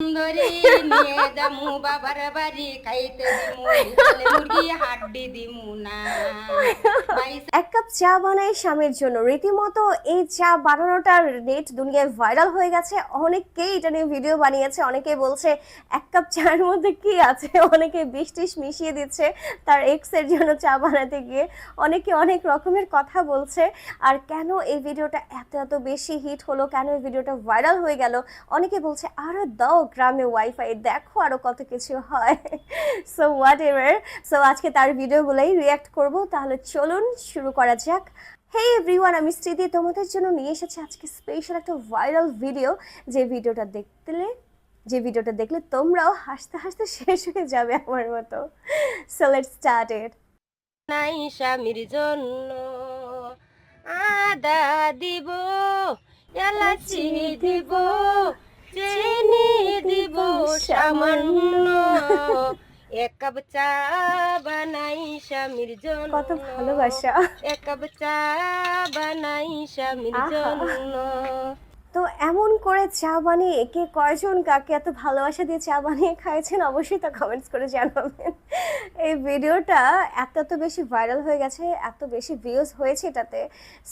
সুন্দরী নিয়ে যামু বাবার বাড়ি খাইতে দিমু বিকালে মুরগি হাড্ডি দিমু না এক কাপ চা বানাই স্বামীর জন্য, রীতিমতো এই চা বানানোটার নেট দুনিয়ায় ভাইরাল হয়ে গেছে। অনেকেই এটা নিয়ে ভিডিও বানিয়েছে, অনেকেই বলছে এক কাপ চায়ের মধ্যে কি আছে, অনেকে বিষ টিষ মিশিয়ে দিচ্ছে তার এক্স এর জন্য চা বানাতে গিয়ে। অনেকে অনেক রকমের কথা বলছে। আর কেন এই ভিডিওটা এত এত বেশি হিট হলো, কেন এই ভিডিওটা ভাইরাল হয়ে গেল, অনেকে বলছে আরো দাও গ্রামে ওয়াইফাই, দেখো আরো কত কিছু হয়। সো হোয়াট এভার, সো আজকে তার ভিডিওগুলোই রিয়াক্ট করব। তাহলে চলুন শুরু করা যাক। হে এভরিওয়ান, আমি স্মৃতি তোমাদের জন্য নিয়ে এসেছি আজকে স্পেশাল একটা ভাইরাল ভিডিও। যে ভিডিওটা দেখলে তোমরাও হাসতে হাসতে শেষ হয়ে যাবে আমার মতো। So let's start it. নাই স্বামীর জন্য আদা দিব এলাচি দিব চিনি দিব সামান্য এক কাপ চা বানাই স্বামীর জন্য কত ভালোবাসা। এক কাপ চা বানাই স্বামীর আহা, জন্য তো এমন করে চা বানিয়ে কে কয়জন কাকে এত ভালোবাসা দিয়ে চা বানিয়ে খাইয়েছেন অবশ্যই তা কমেন্টস করে জানাবেন। এই ভিডিওটা এত এত বেশি ভাইরাল হয়ে গেছে, এত বেশি ভিউজ হয়েছে এটাতে।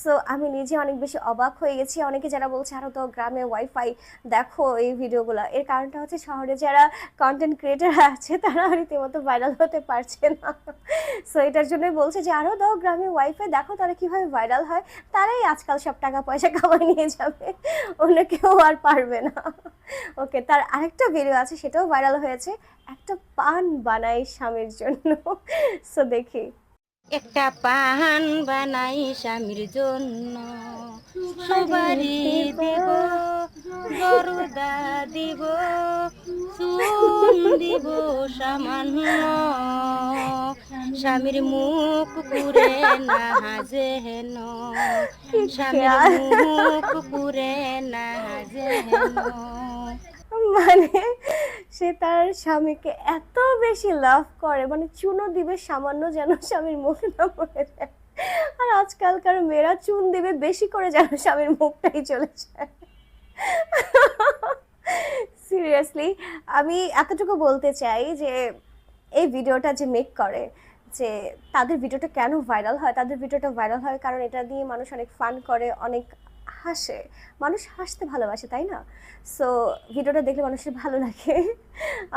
সো আমি নিজে অনেক বেশি অবাক হয়ে গেছি। অনেকে যারা বলছে আরও তো গ্রামে ওয়াইফাই, দেখো এই ভিডিওগুলো। এর কারণটা হচ্ছে শহরে যারা কন্টেন্ট ক্রিয়েটার আছে তারা রীতিমতো ভাইরাল হতে পারছে না। সো এটার জন্যই বলছে যে আরও দাও গ্রামে ওয়াইফাই, দেখো তারা কীভাবে ভাইরাল হয়, তারাই আজকাল সব টাকা পয়সা কামাই নিয়ে যাবে, অন্য কেউ আর পারবে না। ওকে, তার আরেকটা ভিডিও আছে, সেটাও ভাইরাল হয়েছে, একটা পান বানাই স্বামীর জন্য। সো দেখি। একটা পান বানাই স্বামীর জন্য সুপারি দিব বরদা দিব চুন দিব সামান্য স্বামীর মুখ পুরে না হাজে হেন স্বামীর খেয়াল, মুখ পুরে না হাজে হেন মানে সে তার স্বামীকে এত বেশি লাভ করে, মানে চুনও দিবে সামান্য যেন স্বামীর মুখ না পড়ে যায়। আর আজকালকার মেয়েরা চুন দিবে বেশি করে যেন স্বামীর মুখটাই চলে যায়। সিরিয়াসলি, আমি এতটুকু বলতে চাই যে এই ভিডিওটা যে মেক করে, যে তাদের ভিডিওটা কেন ভাইরাল হয়, তাদের ভিডিওটা ভাইরাল হয় কারণ এটা দিয়ে মানুষ অনেক ফান করে, অনেক হাসে। মানুষ হাসতে ভালোবাসে, তাই না? সো ভিডিওটা দেখলে মানুষের ভালো লাগে।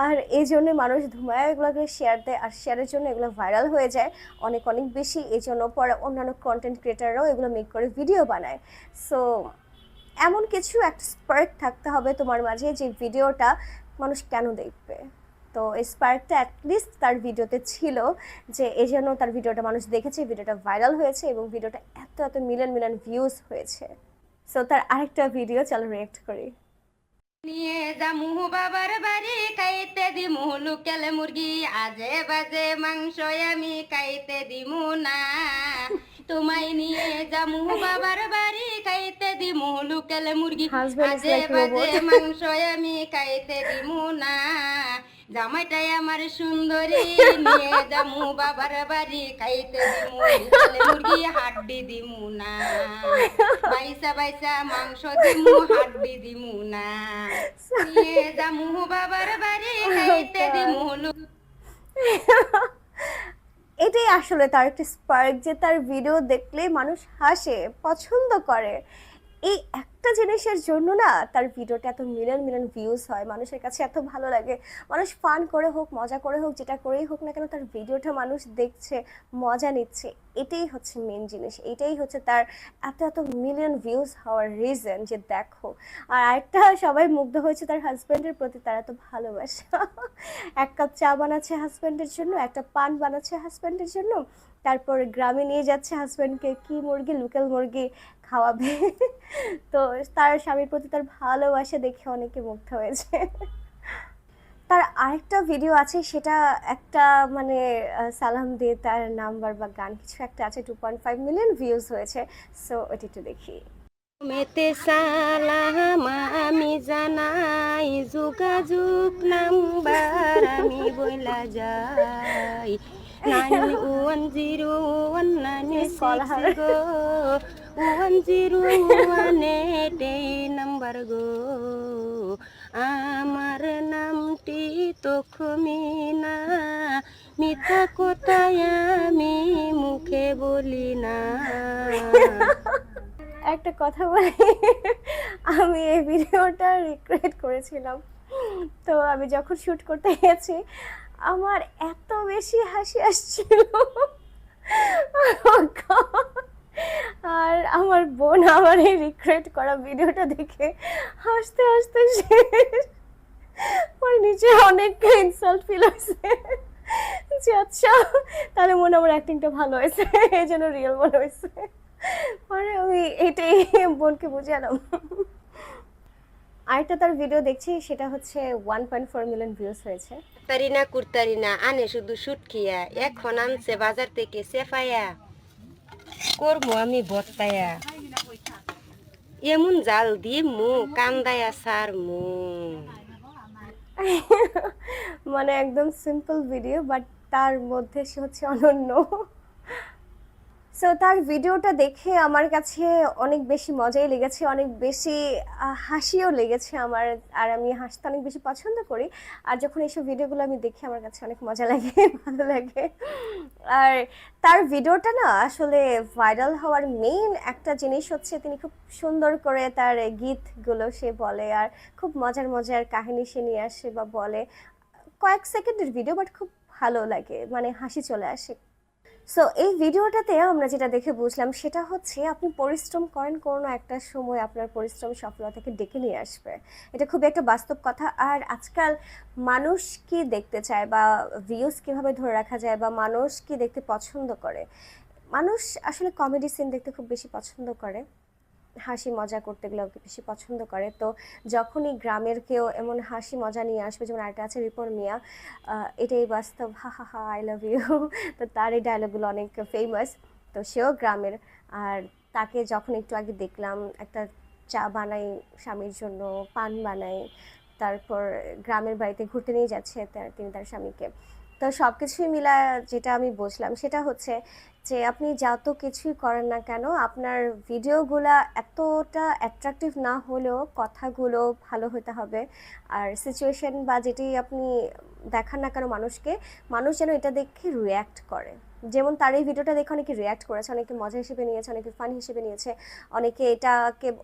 আর এই জন্য মানুষ ধুমায় এগুলোকে শেয়ার দেয়, আর শেয়ারের জন্য এগুলো ভাইরাল হয়ে যায় অনেক অনেক বেশি। এই জন্য পরে অন্যান্য কন্টেন্ট ক্রিয়েটাররাও এগুলো মেক করে ভিডিও বানায়। সো এমন কিছু একটা স্পার্ক থাকতে হবে তোমার মাঝে যে ভিডিওটা মানুষ কেন দেখবে। তো এই স্পার্কটা অ্যাটলিস্ট তার ভিডিওতে ছিল, যে এই জন্য তার ভিডিওটা মানুষ দেখেছে, ভিডিওটা ভাইরাল হয়েছে এবং ভিডিওটা এত এত মিলিয়ন মিলিয়ন ভিউজ হয়েছে। সো তার আরেকটা ভিডিও চলো রিয়েক্ট করি। নিয়ে যামু বাবার বাড়ি খাইতে দিমু লোকাল মুরগি আজে বাজে মাংস আমি খাইতে দিমু না তোমায় নিয়ে যামু বাবার বাড়ি খাইতে দিমু লোকাল মুরগি হাজবেন্ড ইজ আজে লাইক বাজে রোবট। মাংস আমি খাইতে দিমু না জামাইটাই আমার সুন্দরী নিয়ে যামু বাবার বাড়ি খাইতে দিমু বিকালে মুরগি হাড্ডি দিমু না বাইসা বাইসা মাংস দিমু হাড্ডি দিমু না নিয়ে যামু বাবার বাড়ি খাইতে দিমু এটাই আসলে তার একটা স্পার্ক, যে তার ভিডিও দেখলে মানুষ হাসে, পছন্দ করে। এই একটা জিনিসের জন্য না তার ভিডিওটা এত মিলিয়ন মিলিয়ন ভিউজ হয়, মানুষের কাছে এত ভালো লাগে। মানুষ ফান করে হোক, মজা করে হোক, যেটা করেই হোক না কেন, তার ভিডিওটা মানুষ দেখছে, মজা নিচ্ছে। এটাই হচ্ছে মেন জিনিস, এটাই হচ্ছে তার এত এত মিলিয়ন ভিউজ হওয়ার রিজন। যে দেখো, আর আরেকটা, সবাই মুগ্ধ হয়েছে তার হাজব্যান্ডের প্রতি, তার এত ভালোবাসা। এক কাপ চা বানাচ্ছে হাজব্যান্ডের জন্য, একটা পান বানাচ্ছে হাজব্যান্ডের জন্য, তারপর গ্রামে নিয়ে যাচ্ছে হাজব্যান্ডকে কি মুরগি, লোকাল মুরগি খাওয়াবে। তো তার স্বামীর প্রতি তার ভালোবাসা দেখে অনেকে মুগ্ধ হয়েছে। তার আরেকটা ভিডিও আছে, সেটা একটা মানে সালাম দিয়ে তার নাম্বার বা গান কিছু একটা আছে, 2.5 মিলিয়ন ভিউজ হয়েছে। সো ওটি একটু দেখি। মেতে সালাম আমি জানাই যোগাযোগ নাম্বার আমি বইলা যাই 910196 গো 101 এই নাম্বার গো আমার নামটি তখমিনা, মিথ্যা কোথায় আমি মুখে বলি না। একটা কথা বলি, আমি এই ভিডিওটা রিক্রিয়েট করেছিলাম। তো আমি যখন শুট করতে গেছি আমার এত বেশি হাসি আসছিল। Oh God! আর আমার বোন আমার এই রিক্রিয়েট করা ভিডিওটা দেখে হাসতে হাসতে শেষ। আমার নিজে অনেক ইনসাল্ট ফিল হয়েছে যে আচ্ছা তাহলে মনে হয় আমার অ্যাক্টিংটা ভালো হয়েছে, এই জন্য রিয়েল মনে হয়েছে। পরে আমি এটাই বোনকে বুঝালাম। আরেকটা তার ভিডিও দেখছি, সেটা হচ্ছে 1.4 মিলিয়ন ভিউজ হয়েছে। তারিনা কুর্তারিনা আনে শুধু শুটকিয়া, এখন আনছে বাজার থেকে সেফাইয়া, করবো আমি বত্তায়া, এমন জাল দিয়ে মু কান্দায়া সার মু। মানে একদম সিম্পল ভিডিও, বাট তার মধ্যে সে হচ্ছে অনন্য। সো তার ভিডিওটা দেখে আমার কাছে অনেক বেশি মজাই লেগেছে, অনেক বেশি হাসিও লেগেছে আমার। আর আমি হাসতে অনেক বেশি পছন্দ করি। আর যখন এইসব ভিডিওগুলো আমি দেখি আমার কাছে অনেক মজা লাগে, ভালো লাগে। আর তার ভিডিওটা না আসলে ভাইরাল হওয়ার মেইন একটা জিনিস হচ্ছে তিনি খুব সুন্দর করে তার গীতগুলো সে বলে, আর খুব মজার মজার কাহিনী সে নিয়ে আসে বা বলে। কয়েক সেকেন্ডের ভিডিও, বাট খুব ভালো লাগে, মানে হাসি চলে আসে। সো এই ভিডিওটাতে আমরা যেটা দেখে বুঝলাম সেটা হচ্ছে আপনি পরিশ্রম করেন, কোনো একটা সময় আপনার পরিশ্রম সফলতাকে ডেকে নিয়ে আসবে। এটা খুবই একটা বাস্তব কথা। আর আজকাল মানুষ কি দেখতে চায় বা ভিউজ কিভাবে ধরে রাখা যায় বা মানুষ কি দেখতে পছন্দ করে, মানুষ আসলে কমেডি সিন দেখতে খুব বেশি পছন্দ করে, হাসি মজা করতে গেলে ওকে বেশি পছন্দ করে। তো যখনই গ্রামের কেউ এমন হাসি মজা নিয়ে আসবে, যেমন আরেকটা আছে রিপন মিয়া, এটাই বাস্তব, হা হা হা আই লাভ ইউ। তো তার এই ডায়লগগুলো অনেক ফেমাস। তো সেও গ্রামের। আর তাকে যখন একটু আগে দেখলাম একটা চা বানাই স্বামীর জন্য, পান বানাই, তারপর গ্রামের বাড়িতে ঘুরতে নিয়ে যাচ্ছে তিনি তার স্বামীকে। তো সব কিছুই মিলা যেটা আমি বুঝলাম সেটা হচ্ছে যে আপনি যত কিছুই করেন না কেন আপনার ভিডিওগুলা এতটা অ্যাট্রাকটিভ না হলেও কথাগুলো ভালো হতে হবে। আর সিচুয়েশন বা যেটি আপনি দেখান না কেন মানুষকে, মানুষ যেন এটা দেখে রিয়্যাক্ট করে। যেমন তার এই ভিডিওটা দেখে অনেকে রিয়্যাক্ট করেছে, অনেকে মজা হিসেবে নিয়েছে, অনেকে ফান হিসেবে নিয়েছে,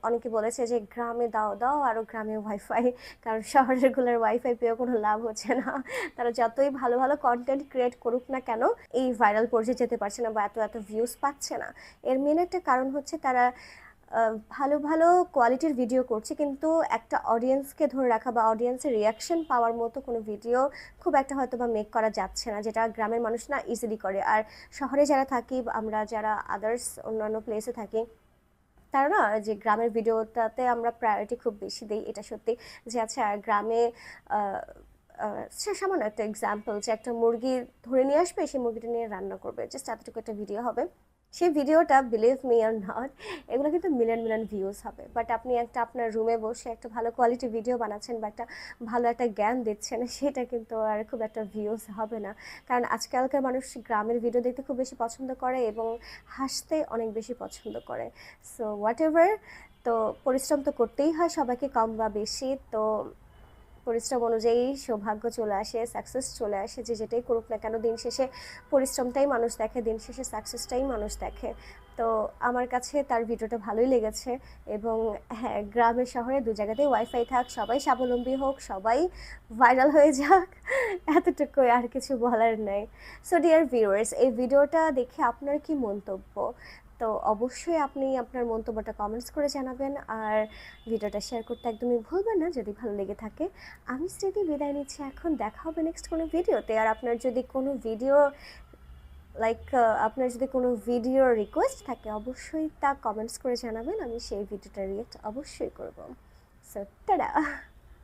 অনেকে বলেছে যে গ্রামে দাও দাও আরও গ্রামে ওয়াইফাই, কারণ শহরেরগুলোর ওয়াইফাই পেয়েও কোনো লাভ হচ্ছে না। তারা যতই ভালো ভালো কন্টেন্ট ক্রিয়েট করুক না কেন এই ভাইরাল পর্যায়ে যেতে পারছে না বা এত এত ভিউজ পাচ্ছে না। এর মেন একটা কারণ হচ্ছে তারা ভালো ভালো কোয়ালিটির ভিডিও করছে, কিন্তু একটা অডিয়েন্সকে ধরে রাখা বা অডিয়েন্সের রিয়াকশন পাওয়ার মতো কোনো ভিডিও খুব একটা হয়তো বা মেক করা যাচ্ছে না, যেটা গ্রামের মানুষ না ইজিলি করে। আর শহরে যারা থাকি, আমরা যারা আদার্স অন্যান্য প্লেসে থাকি, তারা না যে গ্রামের ভিডিওটাতে আমরা প্রায়োরিটি খুব বেশি দিই, এটা সত্যি। যে আচ্ছা গ্রামে সামান্য একটা এক্সাম্পল, যে একটা মুরগি ধরে নিয়ে আসবে, সেই মুরগিটা নিয়ে রান্না করবে, জাস্ট এতটুকু একটা ভিডিও হবে। সেই ভিডিওটা বিলিভ মি আর নট এগুলো কিন্তু মিলিয়ন মিলিয়ন ভিউজ হবে। বাট আপনি একটা আপনার রুমে বসে একটা ভালো কোয়ালিটি ভিডিও বানাচ্ছেন বা একটা ভালো একটা জ্ঞান দিচ্ছেন, সেটা কিন্তু আর খুব একটা ভিউজ হবে না। কারণ আজকালকার মানুষ গ্রামের ভিডিও দেখতে খুব বেশি পছন্দ করে এবং হাসতে অনেক বেশি পছন্দ করে। সো হোয়াট এভার, তো পরিশ্রম তো করতেই হয় সবাইকে, কম বা বেশি। তো পরিশ্রম অনুযায়ী সৌভাগ্য চলে আসে, সাকসেস চলে আসে। যে যেটাই করুক না কেন দিন শেষে পরিশ্রমটাই মানুষ দেখে, দিন শেষে সাকসেসটাই মানুষ দেখে। তো আমার কাছে তার ভিডিওটা ভালোই লেগেছে। এবং হ্যাঁ, গ্রামে শহরে দু জায়গাতেই ওয়াইফাই থাক, সবাই স্বাবলম্বী হোক, সবাই ভাইরাল হয়ে যাক, এতটুকুই, আর কিছু বলার নেই। সো ডিয়ার ভিউয়ার্স, এই ভিডিওটা দেখে আপনার কি মন্তব্য? তো অবশ্যই আপনি আপনার মন্তব্যটা কমেন্টস করে জানাবেন। আর ভিডিওটা শেয়ার করতে একদমই ভুলবেন না যদি ভালো লেগে থাকে। আমি স্মৃতি বিদায় নিচ্ছি এখন, দেখা হবে নেক্সট কোনো ভিডিওতে। আর আপনার যদি কোনো ভিডিও আপনার যদি কোনো ভিডিও রিকোয়েস্ট থাকে অবশ্যই তা কমেন্টস করে জানাবেন, আমি সেই ভিডিওটা রিয়েক্ট অবশ্যই করব। So tata.